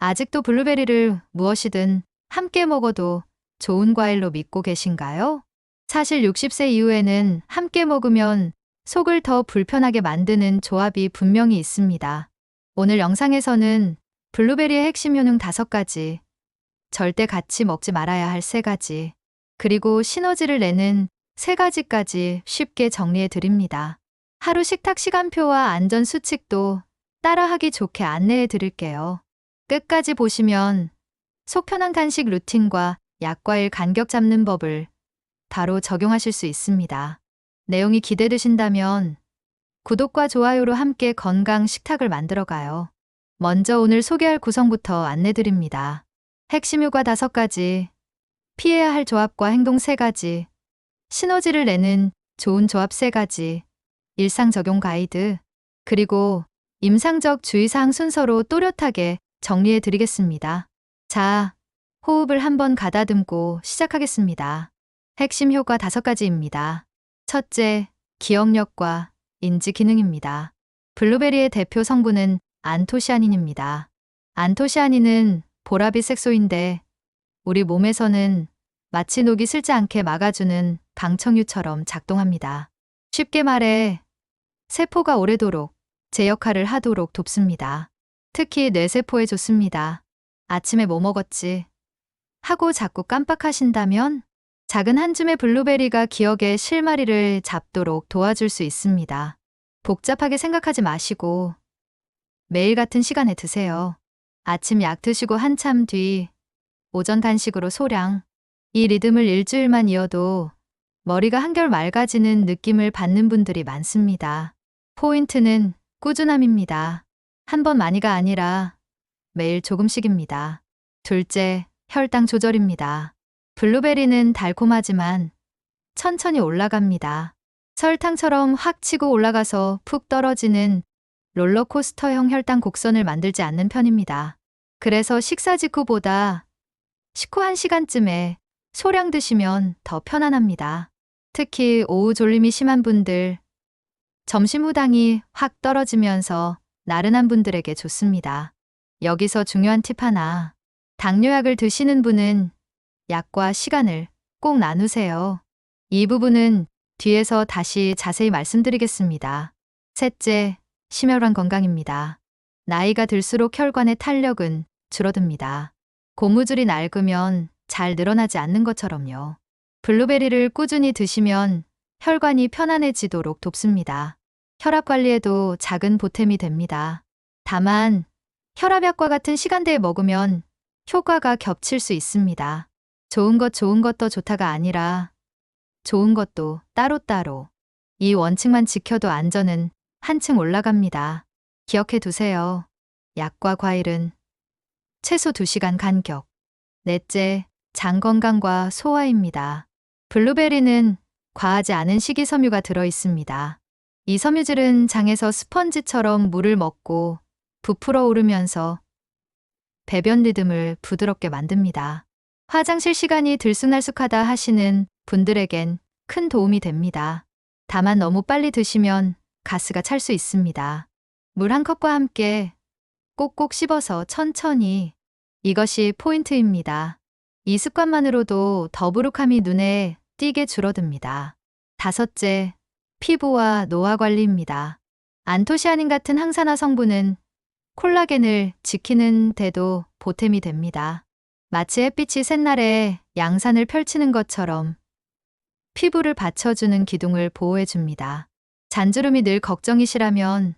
아직도 블루베리를 무엇이든 함께 먹어도 좋은 과일로 믿고 계신가요? 사실 60세 이후에는 함께 먹으면 속을 더 불편하게 만드는 조합이 분명히 있습니다. 오늘 영상에서는 블루베리의 핵심 효능 5가지, 절대 같이 먹지 말아야 할 3가지, 그리고 시너지를 내는 3가지까지 쉽게 정리해 드립니다. 하루 식탁 시간표와 안전 수칙도 따라하기 좋게 안내해 드릴게요. 끝까지 보시면 속 편한 간식 루틴과 약과일 간격 잡는 법을 바로 적용하실 수 있습니다. 내용이 기대되신다면 구독과 좋아요로 함께 건강 식탁을 만들어가요. 먼저 오늘 소개할 구성부터 안내드립니다. 핵심 효과 5가지, 피해야 할 조합과 행동 3가지, 시너지를 내는 좋은 조합 3가지, 일상 적용 가이드, 그리고 임상적 주의사항 순서로 또렷하게 정리해 드리겠습니다. 자, 호흡을 한번 가다듬고 시작하겠습니다. 핵심 효과 5가지입니다. 첫째, 기억력과 인지 기능입니다. 블루베리의 대표 성분은 안토시아닌입니다. 안토시아닌은 보라빛 색소인데 우리 몸에서는 마치 녹이 슬지 않게 막아주는 방청유처럼 작동합니다. 쉽게 말해 세포가 오래도록 제 역할을 하도록 돕습니다. 특히 뇌세포에 좋습니다. 아침에 뭐 먹었지? 하고 자꾸 깜빡하신다면 작은 한 줌의 블루베리가 기억의 실마리를 잡도록 도와줄 수 있습니다. 복잡하게 생각하지 마시고 매일 같은 시간에 드세요. 아침 약 드시고 한참 뒤 오전 간식으로 소량. 이 리듬을 일주일만 이어도 머리가 한결 맑아지는 느낌을 받는 분들이 많습니다. 포인트는 꾸준함입니다. 한 번 많이가 아니라 매일 조금씩입니다. 둘째, 혈당 조절입니다. 블루베리는 달콤하지만 천천히 올라갑니다. 설탕처럼 확 치고 올라가서 푹 떨어지는 롤러코스터형 혈당 곡선을 만들지 않는 편입니다. 그래서 식사 직후보다 식후 1시간쯤에 소량 드시면 더 편안합니다. 특히 오후 졸림이 심한 분들, 점심 후 당이 확 떨어지면서 나른한 분들에게 좋습니다. 여기서 중요한 팁 하나. 당뇨약을 드시는 분은 약과 시간을 꼭 나누세요. 이 부분은 뒤에서 다시 자세히 말씀드리겠습니다. 셋째, 심혈관 건강입니다. 나이가 들수록 혈관의 탄력은 줄어듭니다. 고무줄이 낡으면 잘 늘어나지 않는 것처럼요. 블루베리를 꾸준히 드시면 혈관이 편안해지도록 돕습니다. 혈압 관리에도 작은 보탬이 됩니다. 다만 혈압약과 같은 시간대에 먹으면 효과가 겹칠 수 있습니다. 좋은 것 더 좋다가 아니라 좋은 것도 따로따로. 이 원칙만 지켜도 안전은 한층 올라갑니다. 기억해 두세요. 약과 과일은 최소 2시간 간격. 넷째, 장 건강과 소화입니다. 블루베리는 과하지 않은 식이섬유가 들어 있습니다. 이 섬유질은 장에서 스펀지처럼 물을 먹고 부풀어 오르면서 배변 리듬을 부드럽게 만듭니다. 화장실 시간이 들쑥날쑥하다 하시는 분들에겐 큰 도움이 됩니다. 다만 너무 빨리 드시면 가스가 찰 수 있습니다. 물 한 컵과 함께 꼭꼭 씹어서 천천히. 이것이 포인트입니다. 이 습관만으로도 더부룩함이 눈에 띄게 줄어듭니다. 다섯째, 피부와 노화 관리입니다. 안토시아닌 같은 항산화 성분은 콜라겐을 지키는 데도 보탬이 됩니다. 마치 햇빛이 새날에 양산을 펼치는 것처럼 피부를 받쳐주는 기둥을 보호해줍니다. 잔주름이 늘 걱정이시라면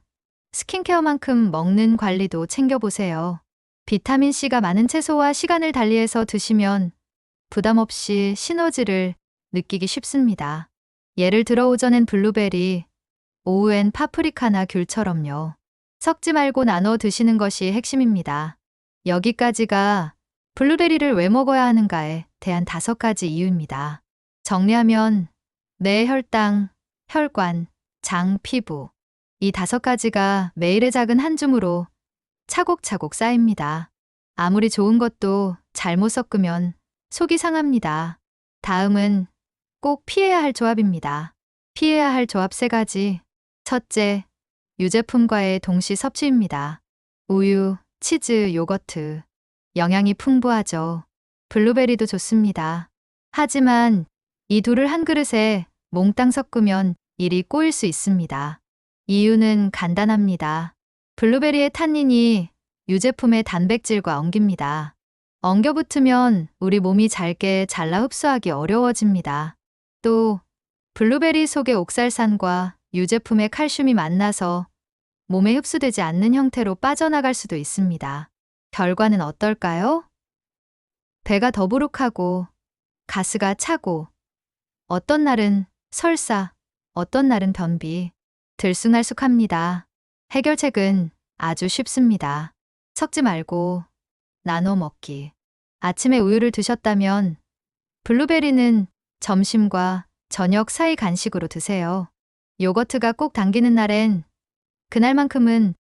스킨케어만큼 먹는 관리도 챙겨보세요. 비타민C가 많은 채소와 시간을 달리해서 드시면 부담 없이 시너지를 느끼기 쉽습니다. 예를 들어 오전엔 블루베리, 오후엔 파프리카나 귤처럼요. 섞지 말고 나눠 드시는 것이 핵심입니다. 여기까지가 블루베리를 왜 먹어야 하는가에 대한 5가지 이유입니다. 정리하면 뇌, 혈당, 혈관, 장, 피부. 이 5가지가 매일의 작은 한 줌으로 차곡차곡 쌓입니다. 아무리 좋은 것도 잘못 섞으면 속이 상합니다. 다음은 꼭 피해야 할 조합입니다. 피해야 할 조합 3가지. 첫째, 유제품과의 동시 섭취입니다. 우유, 치즈, 요거트. 영양이 풍부하죠. 블루베리도 좋습니다. 하지만 이 둘을 한 그릇에 몽땅 섞으면 일이 꼬일 수 있습니다. 이유는 간단합니다. 블루베리의 탄닌이 유제품의 단백질과 엉깁니다. 엉겨붙으면 우리 몸이 잘게 잘라 흡수하기 어려워집니다. 또 블루베리 속의 옥살산과 유제품의 칼슘이 만나서 몸에 흡수되지 않는 형태로 빠져나갈 수도 있습니다. 결과는 어떨까요? 배가 더부룩하고 가스가 차고 어떤 날은 설사, 어떤 날은 변비, 들쑥날쑥합니다. 해결책은 아주 쉽습니다. 섞지 말고 나눠 먹기. 아침에 우유를 드셨다면 블루베리는 점심과 저녁 사이 간식으로 드세요. 요거트가 꼭 당기는 날엔 그날만큼은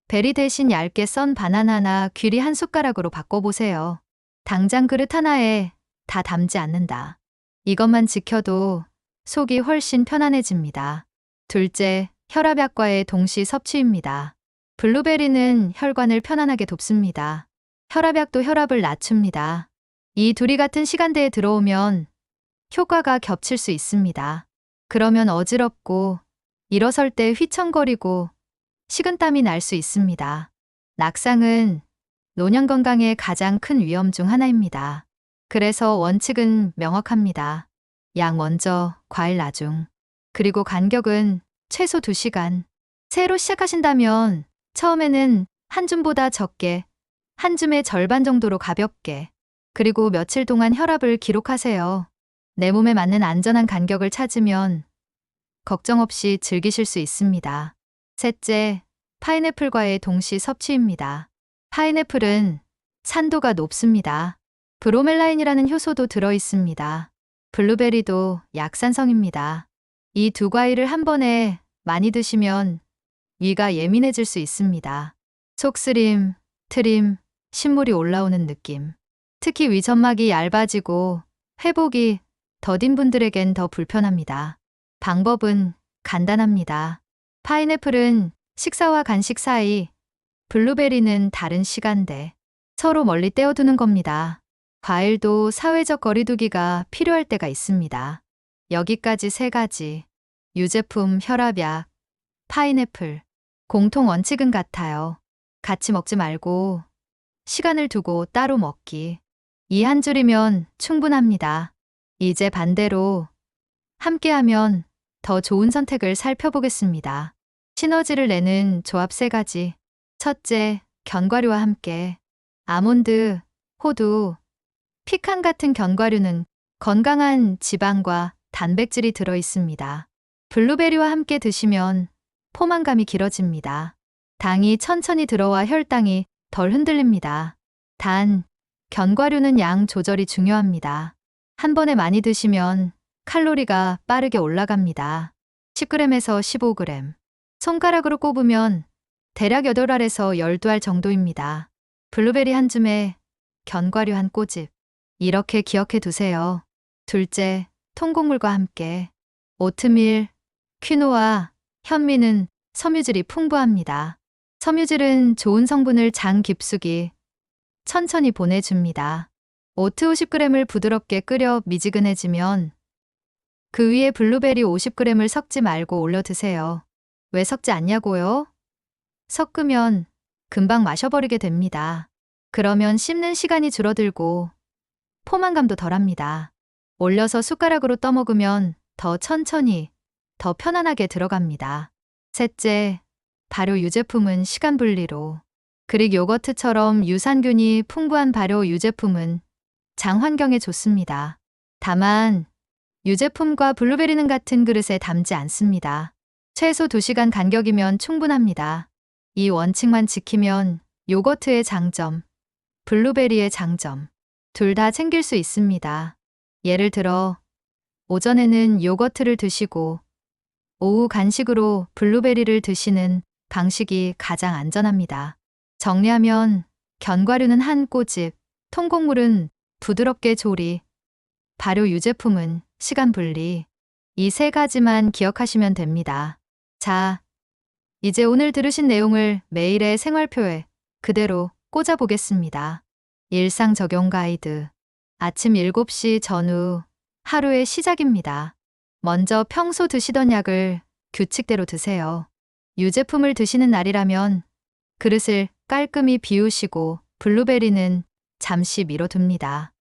베리 대신 얇게 썬 바나나나 귀리 한 숟가락으로 바꿔보세요. 당장 그릇 하나에 다 담지 않는다. 이것만 지켜도 속이 훨씬 편안해집니다. 둘째, 혈압약과의 동시 섭취입니다. 블루베리는 혈관을 편안하게 돕습니다. 혈압약도 혈압을 낮춥니다. 이 둘이 같은 시간대에 들어오면 효과가 겹칠 수 있습니다. 그러면 어지럽고 일어설 때 휘청거리고 식은땀이 날 수 있습니다. 낙상은 노년 건강의 가장 큰 위험 중 하나입니다. 그래서 원칙은 명확합니다. 약 먼저, 과일 나중. 그리고 간격은 최소 2시간. 새로 시작하신다면 처음에는 한 줌보다 적게, 한 줌의 절반 정도로 가볍게, 그리고 며칠 동안 혈압을 기록하세요. 내 몸에 맞는 안전한 간격을 찾으면 걱정 없이 즐기실 수 있습니다. 셋째, 파인애플과의 동시 섭취입니다. 파인애플은 산도가 높습니다. 브로멜라인이라는 효소도 들어 있습니다. 블루베리도 약산성입니다. 이 두 과일을 한 번에 많이 드시면 위가 예민해질 수 있습니다. 속쓰림, 트림, 신물이 올라오는 느낌. 특히 위점막이 얇아지고 회복이 더딘 분들에겐 더 불편합니다. 방법은 간단합니다. 파인애플은 식사와 간식 사이, 블루베리는 다른 시간대. 서로 멀리 떼어두는 겁니다. 과일도 사회적 거리두기가 필요할 때가 있습니다. 여기까지 3가지. 유제품, 혈압약, 파인애플. 공통 원칙은 같아요. 같이 먹지 말고 시간을 두고 따로 먹기. 이 한 줄이면 충분합니다. 이제 반대로 함께하면 더 좋은 선택을 살펴보겠습니다. 시너지를 내는 조합 3가지. 첫째, 견과류와 함께. 아몬드, 호두, 피칸 같은 견과류는 건강한 지방과 단백질이 들어 있습니다. 블루베리와 함께 드시면 포만감이 길어집니다. 당이 천천히 들어와 혈당이 덜 흔들립니다. 단, 견과류는 양 조절이 중요합니다. 한 번에 많이 드시면 칼로리가 빠르게 올라갑니다. 10g에서 15g. 손가락으로 꼽으면 대략 8알에서 12알 정도입니다. 블루베리 한 줌에 견과류 한 꼬집. 이렇게 기억해 두세요. 둘째, 통곡물과 함께. 오트밀, 퀴노아, 현미는 섬유질이 풍부합니다. 섬유질은 좋은 성분을 장 깊숙이 천천히 보내줍니다. 오트 50g을 부드럽게 끓여 미지근해지면 그 위에 블루베리 50g을 섞지 말고 올려 드세요. 왜 섞지 않냐고요? 섞으면 금방 마셔버리게 됩니다. 그러면 씹는 시간이 줄어들고 포만감도 덜합니다. 올려서 숟가락으로 떠먹으면 더 천천히, 더 편안하게 들어갑니다. 셋째, 발효 유제품은 시간 분리로. 그릭 요거트처럼 유산균이 풍부한 발효 유제품은 장 환경에 좋습니다. 다만 유제품과 블루베리는 같은 그릇에 담지 않습니다. 최소 2시간 간격이면 충분합니다. 이 원칙만 지키면 요거트의 장점, 블루베리의 장점, 둘 다 챙길 수 있습니다. 예를 들어, 오전에는 요거트를 드시고 오후 간식으로 블루베리를 드시는 방식이 가장 안전합니다. 정리하면 견과류는 한 꼬집, 통곡물은 부드럽게 조리, 발효 유제품은 시간 분리. 이 3가지만 기억하시면 됩니다. 자, 이제 오늘 들으신 내용을 매일의 생활표에 그대로 꽂아 보겠습니다. 일상 적용 가이드. 아침 7시 전후 하루의 시작입니다. 먼저 평소 드시던 약을 규칙대로 드세요. 유제품을 드시는 날이라면 그릇을 깔끔히 비우시고 블루베리는 잠시 미뤄둡니다.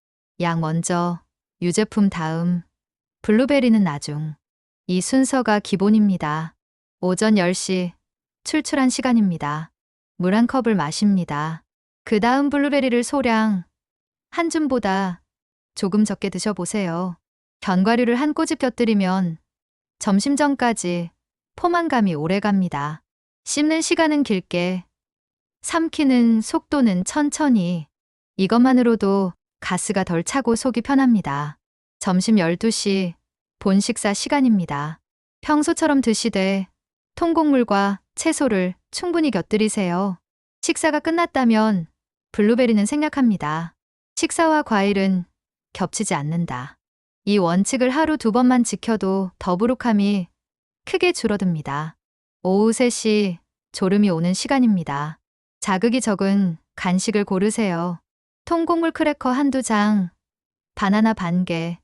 약 먼저, 유제품 다음, 블루베리는 나중. 이 순서가 기본입니다. 오전 10시 출출한 시간입니다. 물 한 컵을 마십니다. 그 다음 블루베리를 소량 한 줌보다 조금 적게 드셔보세요. 견과류를 한 꼬집 곁들이면 점심 전까지 포만감이 오래 갑니다. 씹는 시간은 길게, 삼키는 속도는 천천히. 이것만으로도 가스가 덜 차고 속이 편합니다. 점심 12시 본 식사 시간입니다. 평소처럼 드시되 통곡물과 채소를 충분히 곁들이세요. 식사가 끝났다면 블루베리는 생략합니다. 식사와 과일은 겹치지 않는다. 이 원칙을 하루 2번만 지켜도 더부룩함이 크게 줄어듭니다. 오후 3시 졸음이 오는 시간입니다. 자극이 적은 간식을 고르세요. 통곡물 크래커 한두 장, 바나나 반 개,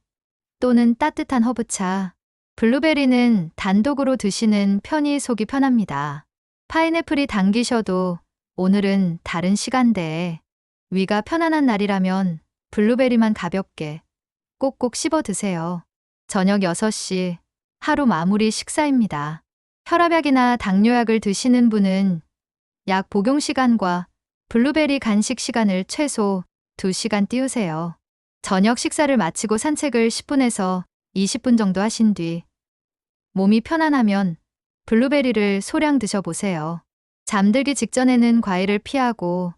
또는 따뜻한 허브차. 블루베리는 단독으로 드시는 편이 속이 편합니다. 파인애플이 당기셔도 오늘은 다른 시간대에 위가 편안한 날이라면 블루베리만 가볍게 꼭꼭 씹어 드세요. 저녁 6시 하루 마무리 식사입니다. 혈압약이나 당뇨약을 드시는 분은 약 복용 시간과 블루베리 간식 시간을 최소 2시간 띄우세요. 저녁 식사를 마치고 산책을 10분에서 20분 정도 하신 뒤 몸이 편안하면 블루베리를 소량 드셔보세요. 잠들기 직전에는 과일을 피하고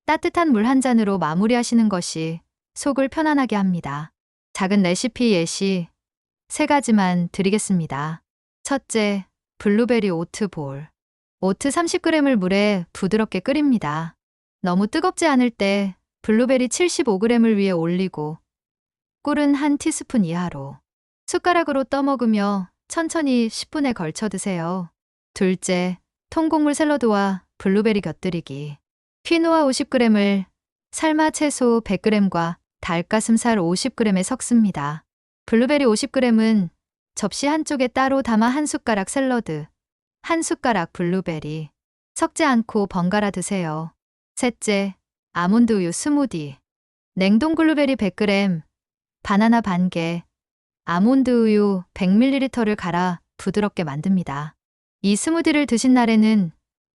따뜻한 물 한 잔으로 마무리하시는 것이 속을 편안하게 합니다. 작은 레시피 예시 3가지만 드리겠습니다. 첫째, 블루베리 오트 볼. 오트 30g을 물에 부드럽게 끓입니다. 너무 뜨겁지 않을 때 블루베리 75g을 위에 올리고 꿀은 1티스푼 이하로 숟가락으로 떠먹으며 천천히 10분에 걸쳐 드세요. 둘째, 통곡물 샐러드와 블루베리 곁들이기. 퀴노아 50g을 삶아 채소 100g과 닭가슴살 50g에 섞습니다. 블루베리 50g은 접시 한쪽에 따로 담아 한 숟가락 샐러드, 한 숟가락 블루베리. 섞지 않고 번갈아 드세요. 셋째, 아몬드 우유 스무디. 냉동 블루베리 100g, 바나나 반 개, 아몬드 우유 100ml를 갈아 부드럽게 만듭니다. 이 스무디를 드신 날에는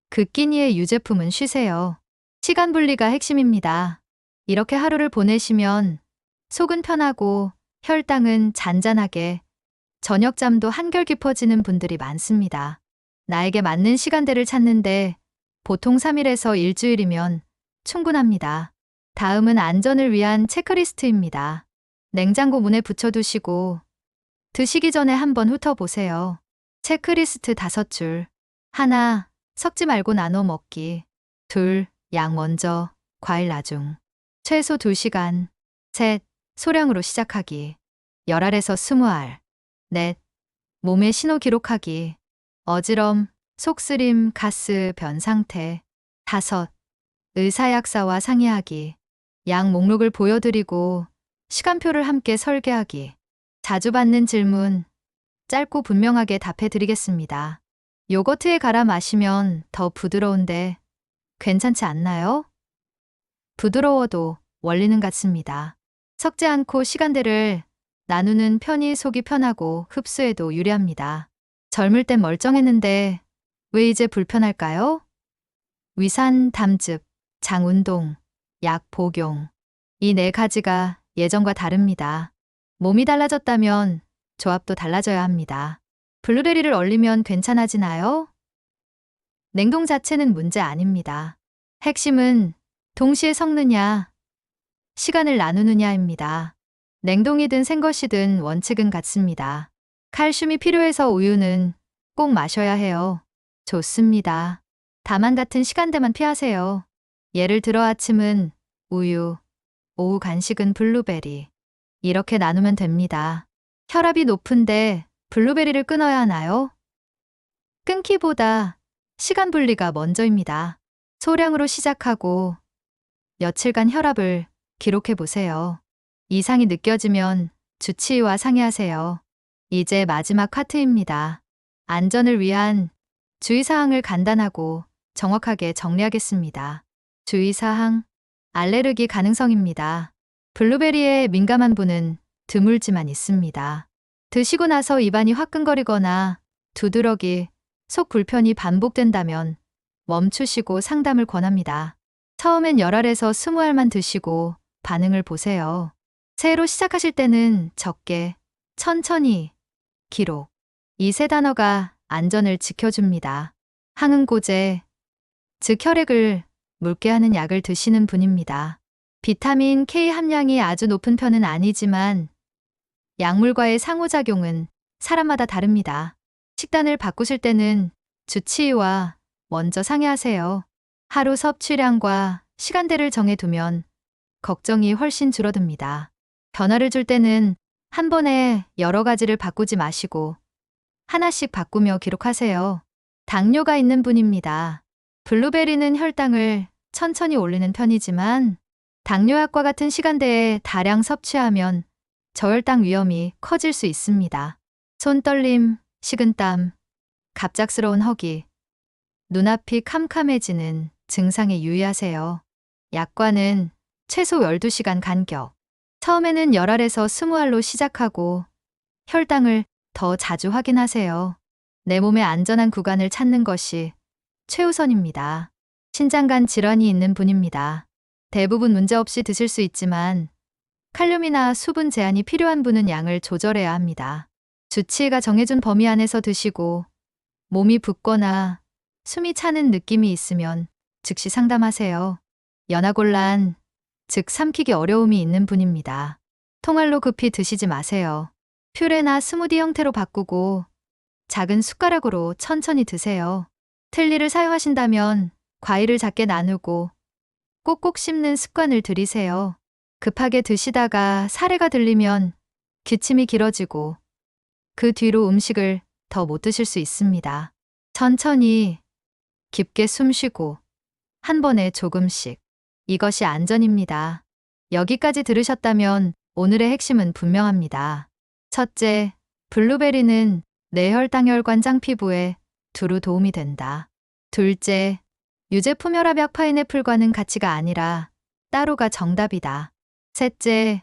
그 끼니의 유제품은 쉬세요. 시간 분리가 핵심입니다. 이렇게 하루를 보내시면 속은 편하고 혈당은 잔잔하게, 저녁잠도 한결 깊어지는 분들이 많습니다. 나에게 맞는 시간대를 찾는데 보통 3일에서 일주일이면 충분합니다. 다음은 안전을 위한 체크리스트입니다. 냉장고 문에 붙여두시고 드시기 전에 한번 훑어보세요. 체크리스트 5줄. 하나, 섞지 말고 나눠 먹기. 둘, 약 먼저, 과일 나중. 최소 2시간. 셋, 소량으로 시작하기. 10알에서 20알. 넷, 몸의 신호 기록하기. 어지럼, 속쓰림, 가스, 변 상태. 5, 의사약사와 상의하기. 약 목록을 보여드리고 시간표를 함께 설계하기. 자주 받는 질문, 짧고 분명하게 답해드리겠습니다. 요거트에 갈아 마시면 더 부드러운데 괜찮지 않나요? 부드러워도 원리는 같습니다. 섞지 않고 시간대를 나누는 편이 속이 편하고 흡수에도 유리합니다. 젊을 땐 멀쩡했는데 왜 이제 불편할까요? 위산, 담즙, 장 운동, 약 복용. 이 4가지가 예전과 다릅니다. 몸이 달라졌다면 조합도 달라져야 합니다. 블루베리를 얼리면 괜찮아지나요? 냉동 자체는 문제 아닙니다. 핵심은 동시에 섞느냐, 시간을 나누느냐입니다. 냉동이든 생것이든 원칙은 같습니다. 칼슘이 필요해서 우유는 꼭 마셔야 해요. 좋습니다. 다만 같은 시간대만 피하세요. 예를 들어 아침은 우유, 오후 간식은 블루베리. 이렇게 나누면 됩니다. 혈압이 높은데 블루베리를 끊어야 하나요? 끊기보다 시간 분리가 먼저입니다. 소량으로 시작하고 며칠간 혈압을 기록해 보세요. 이상이 느껴지면 주치의와 상의하세요. 이제 마지막 파트입니다. 안전을 위한 주의사항을 간단하고 정확하게 정리하겠습니다. 주의사항, 알레르기 가능성입니다. 블루베리에 민감한 분은 드물지만 있습니다. 드시고 나서 입안이 화끈거리거나 두드러기, 속 불편이 반복된다면 멈추시고 상담을 권합니다. 처음엔 10알에서 20알만 드시고 반응을 보세요. 새로 시작하실 때는 적게, 천천히, 기록. 이 세 단어가 안전을 지켜줍니다. 항응고제, 즉 혈액을 묽게 하는 약을 드시는 분입니다. 비타민 K 함량이 아주 높은 편은 아니지만 약물과의 상호작용은 사람마다 다릅니다. 식단을 바꾸실 때는 주치의와 먼저 상의하세요. 하루 섭취량과 시간대를 정해두면 걱정이 훨씬 줄어듭니다. 변화를 줄 때는 한 번에 여러 가지를 바꾸지 마시고 하나씩 바꾸며 기록하세요. 당뇨가 있는 분입니다. 블루베리는 혈당을 천천히 올리는 편이지만 당뇨약과 같은 시간대에 다량 섭취하면 저혈당 위험이 커질 수 있습니다. 손떨림, 식은땀, 갑작스러운 허기, 눈앞이 캄캄해지는 증상에 유의하세요. 약과는 최소 12시간 간격. 처음에는 10알에서 20알로 시작하고 혈당을 더 자주 확인하세요. 내 몸의 안전한 구간을 찾는 것이 최우선입니다. 신장관 질환이 있는 분입니다. 대부분 문제없이 드실 수 있지만 칼륨이나 수분 제한이 필요한 분은 양을 조절해야 합니다. 주치의가 정해준 범위 안에서 드시고 몸이 붓거나 숨이 차는 느낌이 있으면 즉시 상담하세요. 연하곤란, 즉 삼키기 어려움이 있는 분입니다. 통알로 급히 드시지 마세요. 퓨레나 스무디 형태로 바꾸고 작은 숟가락으로 천천히 드세요. 틀니를 사용하신다면 과일을 작게 나누고 꼭꼭 씹는 습관을 들이세요. 급하게 드시다가 사례가 들리면 기침이 길어지고 그 뒤로 음식을 더 못 드실 수 있습니다. 천천히 깊게 숨 쉬고 한 번에 조금씩. 이것이 안전입니다. 여기까지 들으셨다면 오늘의 핵심은 분명합니다. 첫째, 블루베리는 뇌혈당혈관장 피부에 두루 도움이 된다. 둘째, 유제품 혈압약 파인애플과는 가치가 아니라 따로가 정답이다. 셋째,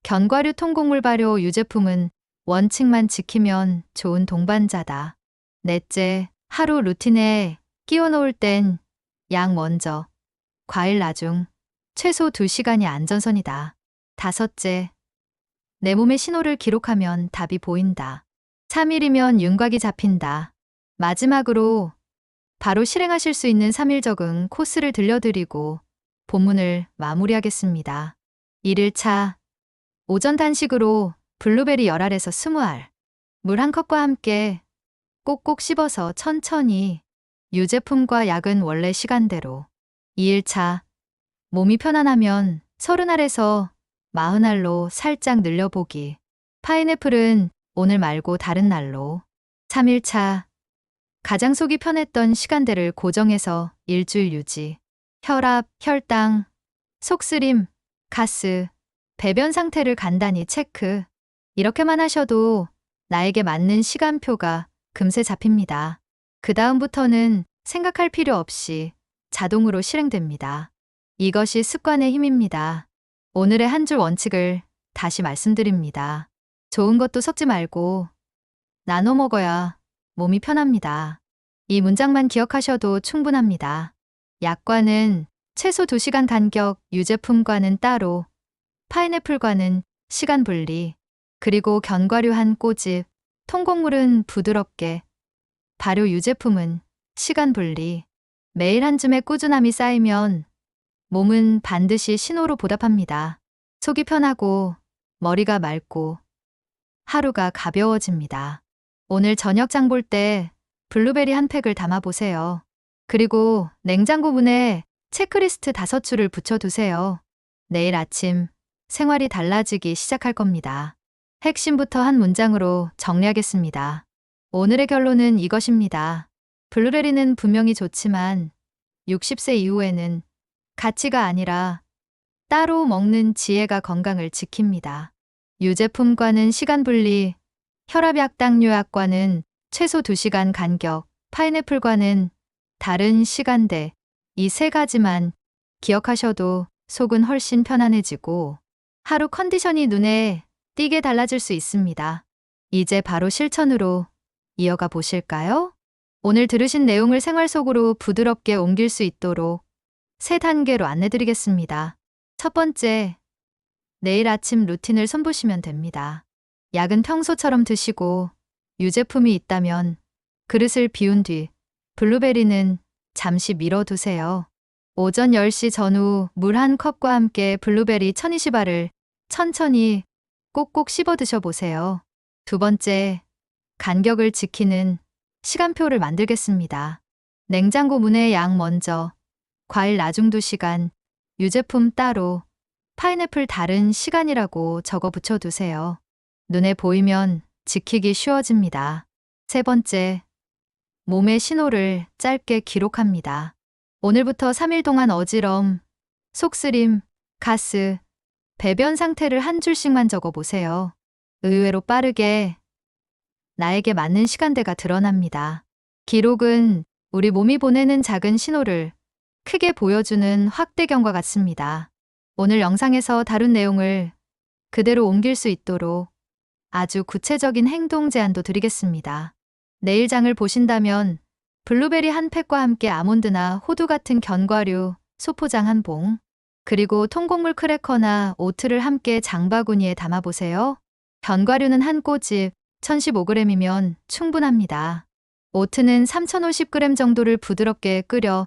견과류 통곡물 발효 유제품은 원칙만 지키면 좋은 동반자다. 넷째, 하루 루틴에 끼워 놓을 땐 약 먼저, 과일 나중, 최소 2시간이 안전선이다. 다섯째, 내 몸의 신호를 기록하면 답이 보인다. 3일이면 윤곽이 잡힌다. 마지막으로 바로 실행하실 수 있는 3일 적응 코스를 들려드리고 본문을 마무리하겠습니다. 1일차, 오전 단식으로 블루베리 10알에서 20알, 물 1컵과 함께 꼭꼭 씹어서 천천히, 유제품과 약은 원래 시간대로. 2일차, 몸이 편안하면 30알에서 40알로 살짝 늘려보기. 파인애플은 오늘 말고 다른 날로. 3일차, 가장 속이 편했던 시간대를 고정해서 일주일 유지. 혈압, 혈당, 속쓰림, 가스, 배변 상태를 간단히 체크. 이렇게만 하셔도 나에게 맞는 시간표가 금세 잡힙니다. 그 다음부터는 생각할 필요 없이 자동으로 실행됩니다. 이것이 습관의 힘입니다. 오늘의 한 줄 원칙을 다시 말씀드립니다. 좋은 것도 섞지 말고 나눠 먹어야 몸이 편합니다. 이 문장만 기억하셔도 충분합니다. 약과는 최소 2시간 간격, 유제품과는 따로, 파인애플과는 시간 분리, 그리고 견과류 한 꼬집, 통곡물은 부드럽게, 발효 유제품은 시간 분리. 매일 한 줌의 꾸준함이 쌓이면 몸은 반드시 신호로 보답합니다. 속이 편하고 머리가 맑고 하루가 가벼워집니다. 오늘 저녁 장 볼 때 블루베리 한 팩을 담아보세요. 그리고 냉장고 문에 체크리스트 5줄을 붙여두세요. 내일 아침 생활이 달라지기 시작할 겁니다. 핵심부터 한 문장으로 정리하겠습니다. 오늘의 결론은 이것입니다. 블루베리는 분명히 좋지만 60세 이후에는 가치가 아니라 따로 먹는 지혜가 건강을 지킵니다. 유제품과는 시간 분리, 혈압약당뇨약과는 최소 2시간 간격, 파인애플과는 다른 시간대, 이 세 가지만 기억하셔도 속은 훨씬 편안해지고 하루 컨디션이 눈에 띄게 달라질 수 있습니다. 이제 바로 실천으로 이어가 보실까요? 오늘 들으신 내용을 생활 속으로 부드럽게 옮길 수 있도록 3단계로 안내드리겠습니다. 첫 번째, 내일 아침 루틴을 손보시면 됩니다. 약은 평소처럼 드시고 유제품이 있다면 그릇을 비운 뒤 블루베리는 잠시 미뤄두세요. 오전 10시 전후 물 1컵과 함께 블루베리 1020알을 천천히 꼭꼭 씹어 드셔보세요. 두 번째, 간격을 지키는 시간표를 만들겠습니다. 냉장고 문에 약 먼저, 과일 나중 2시간, 유제품 따로, 파인애플 다른 시간이라고 적어 붙여두세요. 눈에 보이면 지키기 쉬워집니다. 세 번째, 몸의 신호를 짧게 기록합니다. 오늘부터 3일 동안 어지럼, 속쓰림, 가스, 배변 상태를 한 줄씩만 적어보세요. 의외로 빠르게 나에게 맞는 시간대가 드러납니다. 기록은 우리 몸이 보내는 작은 신호를 크게 보여주는 확대경과 같습니다. 오늘 영상에서 다룬 내용을 그대로 옮길 수 있도록 아주 구체적인 행동 제안도 드리겠습니다. 내일 장을 보신다면 블루베리 한 팩과 함께 아몬드나 호두 같은 견과류, 소포장 한 봉, 그리고 통곡물 크래커나 오트를 함께 장바구니에 담아보세요. 견과류는 한 꼬집 1015g이면 충분합니다. 오트는 3050g 정도를 부드럽게 끓여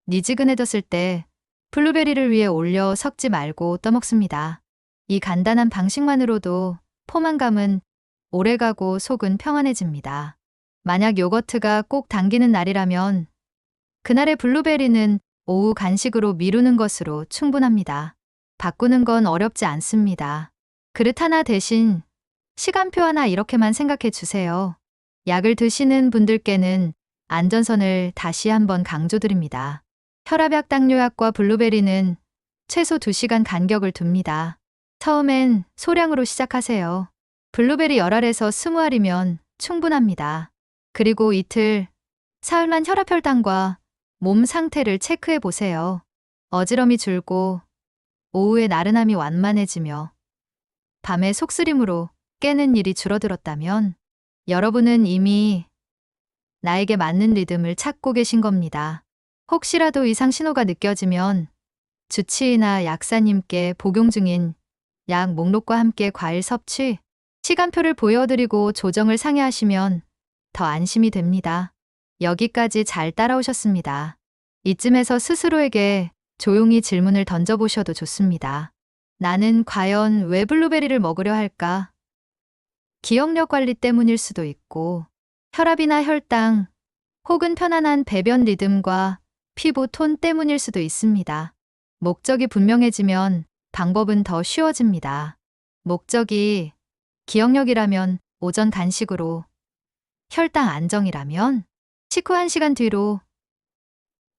미지근해졌을 때 블루베리를 위에 올려 섞지 말고 떠먹습니다. 이 간단한 방식만으로도 포만감은 오래가고 속은 평안해집니다. 만약 요거트가 꼭 당기는 날이라면 그날의 블루베리는 오후 간식으로 미루는 것으로 충분합니다. 바꾸는 건 어렵지 않습니다. 그릇 하나 대신 시간표 하나 이렇게만 생각해 주세요. 약을 드시는 분들께는 안전선을 다시 한번 강조드립니다. 혈압약당뇨약과 블루베리는 최소 2시간 간격을 둡니다. 처음엔 소량으로 시작하세요. 블루베리 10알에서 20알이면 충분합니다. 그리고 이틀, 사흘만 혈압 혈당과 몸 상태를 체크해 보세요. 어지럼이 줄고 오후에 나른함이 완만해지며 밤에 속쓰림으로 깨는 일이 줄어들었다면 여러분은 이미 나에게 맞는 리듬을 찾고 계신 겁니다. 혹시라도 이상 신호가 느껴지면 주치의나 약사님께 복용 중인 약 목록과 함께 과일 섭취, 시간표를 보여드리고 조정을 상의하시면 더 안심이 됩니다. 여기까지 잘 따라오셨습니다. 이쯤에서 스스로에게 조용히 질문을 던져보셔도 좋습니다. 나는 과연 왜 블루베리를 먹으려 할까? 기억력 관리 때문일 수도 있고, 혈압이나 혈당, 혹은 편안한 배변 리듬과 피부 톤 때문일 수도 있습니다. 목적이 분명해지면 방법은 더 쉬워집니다. 목적이 기억력이라면 오전 간식으로, 혈당 안정이라면 식후 1시간 뒤로,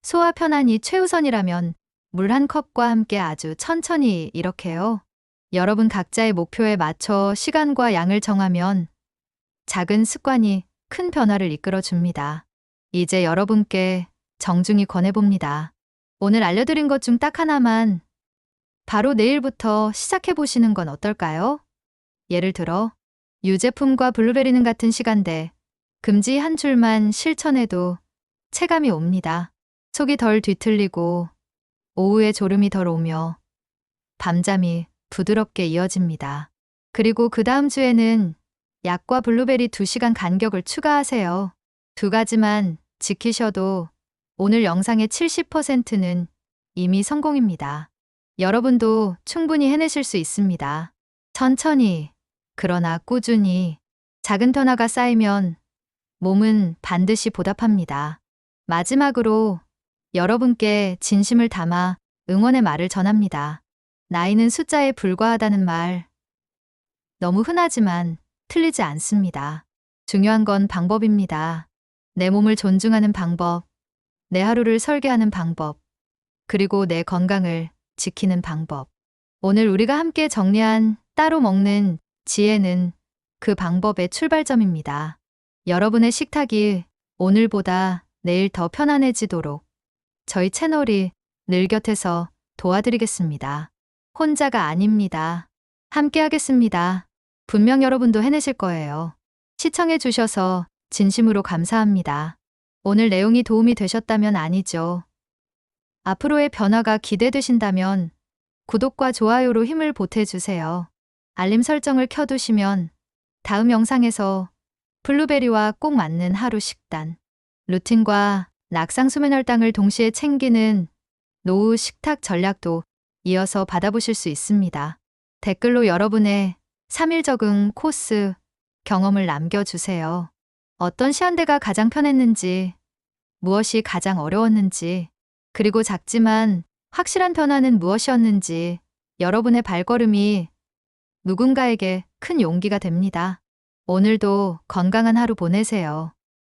소화 편안이 최우선이라면 물 1컵과 함께 아주 천천히 이렇게요. 여러분 각자의 목표에 맞춰 시간과 양을 정하면 작은 습관이 큰 변화를 이끌어 줍니다. 이제 여러분께 정중히 권해봅니다. 오늘 알려드린 것 중 딱 하나만 바로 내일부터 시작해 보시는 건 어떨까요? 예를 들어 유제품과 블루베리는 같은 시간대, 금지 한 줄만 실천해도 체감이 옵니다. 속이 덜 뒤틀리고 오후에 졸음이 덜 오며 밤잠이 부드럽게 이어집니다. 그리고 그 다음 주에는 약과 블루베리 2시간 간격을 추가하세요. 2가지만 지키셔도 오늘 영상의 70%는 이미 성공입니다. 여러분도 충분히 해내실 수 있습니다. 천천히, 그러나 꾸준히 작은 변화가 쌓이면 몸은 반드시 보답합니다. 마지막으로 여러분께 진심을 담아 응원의 말을 전합니다. 나이는 숫자에 불과하다는 말. 너무 흔하지만 틀리지 않습니다. 중요한 건 방법입니다. 내 몸을 존중하는 방법, 내 하루를 설계하는 방법, 그리고 내 건강을 지키는 방법. 오늘 우리가 함께 정리한 따로 먹는 지혜는 그 방법의 출발점입니다. 여러분의 식탁이 오늘보다 내일 더 편안해지도록 저희 채널이 늘 곁에서 도와드리겠습니다. 혼자가 아닙니다. 함께 하겠습니다. 분명 여러분도 해내실 거예요. 시청해 주셔서 진심으로 감사합니다. 오늘 내용이 도움이 되셨다면 아니죠. 앞으로의 변화가 기대되신다면 구독과 좋아요로 힘을 보태주세요. 알림 설정을 켜두시면 다음 영상에서 블루베리와 꼭 맞는 하루 식단, 루틴과 낙상 수면 혈당을 동시에 챙기는 노후 식탁 전략도 이어서 받아보실 수 있습니다. 댓글로 여러분의 3일 적응 코스 경험을 남겨주세요. 어떤 시간대가 가장 편했는지, 무엇이 가장 어려웠는지, 그리고 작지만 확실한 변화는 무엇이었는지 여러분의 발걸음이 누군가에게 큰 용기가 됩니다. 오늘도 건강한 하루 보내세요.